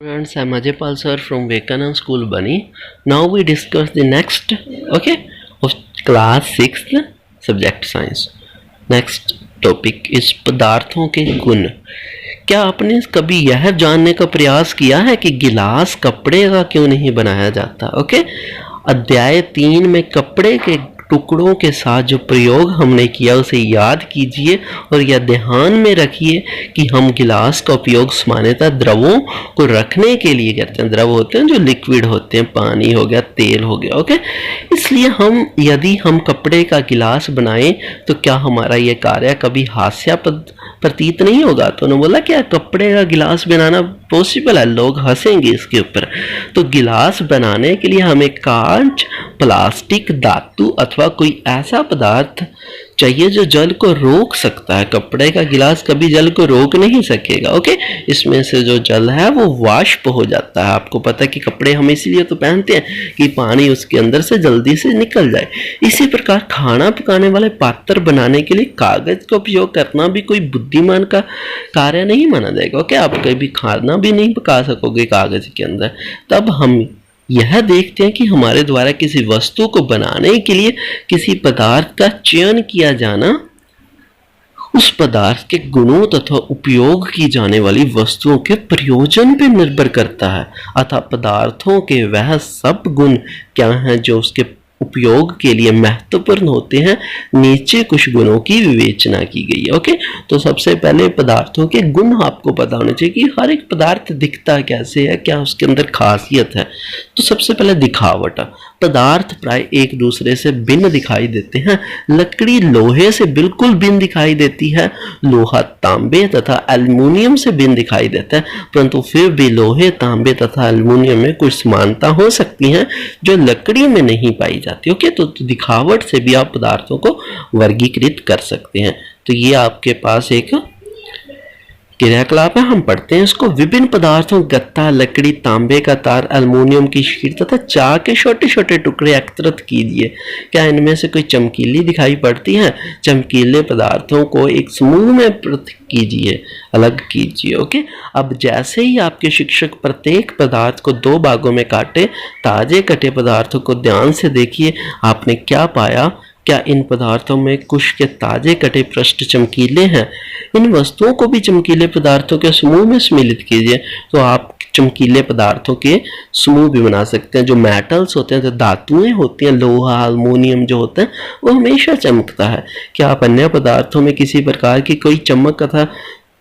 Friends, I'm Ajaypal sir from Vivekanand School, Bani. Now we discuss the next, of class 6th subject science. Next topic is पदार्थों के गुण। क्या आपने कभी यह जानने का प्रयास किया है कि गिलास कपड़े का क्यों नहीं बनाया जाता? अध्याय 3 में कपड़े के टुकड़ों के साथ जो प्रयोग हमने किया उसे याद कीजिए और यह ध्यान में रखिए कि हम गिलास का उपयोग सामान्यतः द्रवों को रखने के लिए करते हैं। द्रव होते हैं जो लिक्विड होते हैं, पानी हो गया, तेल हो गया। इसलिए यदि हम कपड़े का गिलास बनाएं तो क्या हमारा यह कार्य कभी हास्यास्पद प्रतीत नहीं होगा? तो उन्होंने बोला क्या कपड़े का गिलास बनाना पॉसिबल है, लोग हंसेंगे इसके ऊपर। तो गिलास बनाने के लिए हमें कांच, प्लास्टिक, धातु अथवा कोई ऐसा पदार्थ चाहिए जो जल को रोक सकता है। कपड़े का गिलास कभी जल को रोक नहीं सकेगा। इसमें से जो जल है वो वाष्प हो जाता है। आपको पता है कि कपड़े हम इसलिए तो पहनते हैं कि पानी उसके अंदर से जल्दी से निकल जाए। इसी प्रकार खाना पकाने वाले पात्र बनाने के लिए कागज का उपयोग करना भी कोई बुद्धिमान का कार्य नहीं माना जाएगा। आप कभी खाना भी नहीं पका सकोगे कागज के अंदर। तब हम यह देखते हैं कि हमारे द्वारा किसी वस्तु को बनाने के लिए किसी पदार्थ का चयन किया जाना उस पदार्थ के गुणों तथा उपयोग की जाने वाली वस्तुओं के प्रयोजन पर निर्भर करता है। अतः पदार्थों के वह सब गुण क्या हैं जो उसके उपयोग के लिए महत्वपूर्ण होते हैं। नीचे कुछ गुणों की विवेचना की गई है। तो सबसे पहले पदार्थों के गुण आपको पता होने चाहिए कि हर एक पदार्थ दिखता कैसे है, क्या उसके अंदर खासियत है। तो सबसे पहले दिखावट। पदार्थ प्राय एक दूसरे से भिन्न दिखाई देते हैं। लकड़ी लोहे से बिल्कुल भिन्न दिखाई देती है, लोहा तांबे तथा एल्युमिनियम से भिन्न दिखाई देता है, परंतु फिर भी लोहे, तांबे तथा एल्युमिनियम में कुछ समानता हो सकती है जो लकड़ी में नहीं पाई जाती। तो दिखावट से भी आप पदार्थों को वर्गीकृत कर सकते हैं। तो ये आपके पास एक क्रियाकलाप है, हम पढ़ते हैं इसको। विभिन्न पदार्थों गत्ता, लकड़ी, तांबे का तार, एल्युमिनियम की शीट तथा चाक के छोटे छोटे टुकड़े एकत्रित कीजिए। क्या इनमें से कोई चमकीली दिखाई पड़ती है? चमकीले पदार्थों को एक समूह में पृथक कीजिए, अलग कीजिए। अब जैसे ही आपके शिक्षक प्रत्येक पदार्थ को 2 भागों में काटे, ताजे कटे पदार्थों को ध्यान से देखिए। आपने क्या पाया? क्या इन पदार्थों में कुछ के ताजे कटे पृष्ठ चमकीले हैं? इन वस्तुओं को भी चमकीले पदार्थों के समूह में सम्मिलित कीजिए। तो आप चमकीले पदार्थों के समूह भी बना सकते हैं। जो मेटल्स होते हैं, जो धातुएं होती हैं, लोहा, एल्युमिनियम जो होता है वो हमेशा चमकता है। क्या आप अन्य पदार्थों में किसी प्रकार की कोई चमक तथा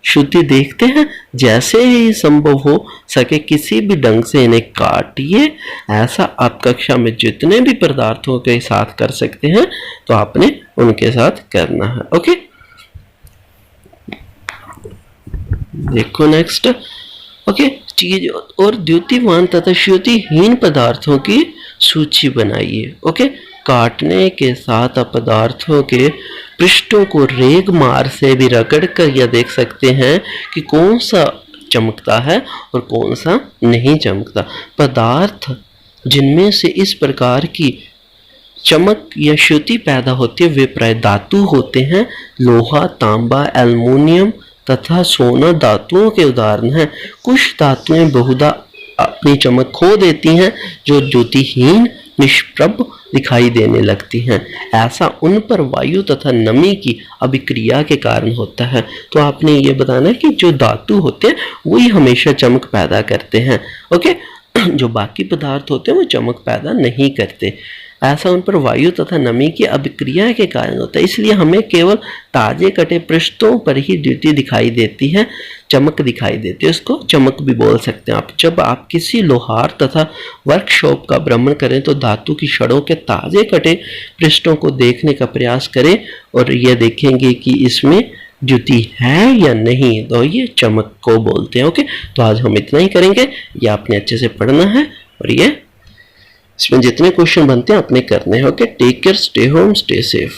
शुद्धि देखते हैं? जैसे ही संभव हो सके किसी भी ढंग से इन्हें काटिए। ऐसा आप कक्षा में जितने भी पदार्थों के साथ कर सकते हैं तो आपने उनके साथ करना है। देखो नेक्स्ट। चीज और द्युतिमान तथा श्रुतिहीन पदार्थों की सूची बनाइए। काटने के साथ आप पदार्थों के पृष्ठों को रेग मार से भी रगड़ कर यह देख सकते हैं कि कौन सा चमकता है और कौन सा नहीं चमकता। पदार्थ जिनमें से इस प्रकार की चमक या श्रुति पैदा होती है वे प्राय धातु होते हैं। लोहा, तांबा, एल्युमिनियम तथा सोना धातुओं के उदाहरण हैं। कुछ धातुएं बहुधा अपनी चमक खो देती हैं जो ज्योतिहीन, निष्प्रभ दिखाई देने लगती हैं। ऐसा उन पर वायु तथा नमी की अभिक्रिया के कारण होता है। तो आपने ये बताना है कि जो धातु होते हैं वही हमेशा चमक पैदा करते हैं। जो बाकी पदार्थ होते हैं वो चमक पैदा नहीं करते। ऐसा उन पर वायु तथा नमी की अभिक्रिया के कारण होता है। इसलिए हमें केवल ताजे कटे पृष्ठों पर ही द्युति दिखाई देती है, चमक दिखाई देती है। इसको चमक भी बोल सकते हैं आप। जब आप किसी लोहार तथा वर्कशॉप का भ्रमण करें तो धातु की छड़ों के ताजे कटे पृष्ठों को देखने का प्रयास करें और यह देखेंगे कि इसमें द्युति है या नहीं, तो ये चमक को बोलते हैं। तो आज हम इतना ही करेंगे। ये आपने अच्छे से पढ़ना है और ये इसमें जितने क्वेश्चन बनते हैं आपने करने हैं। Take care, stay home, stay safe.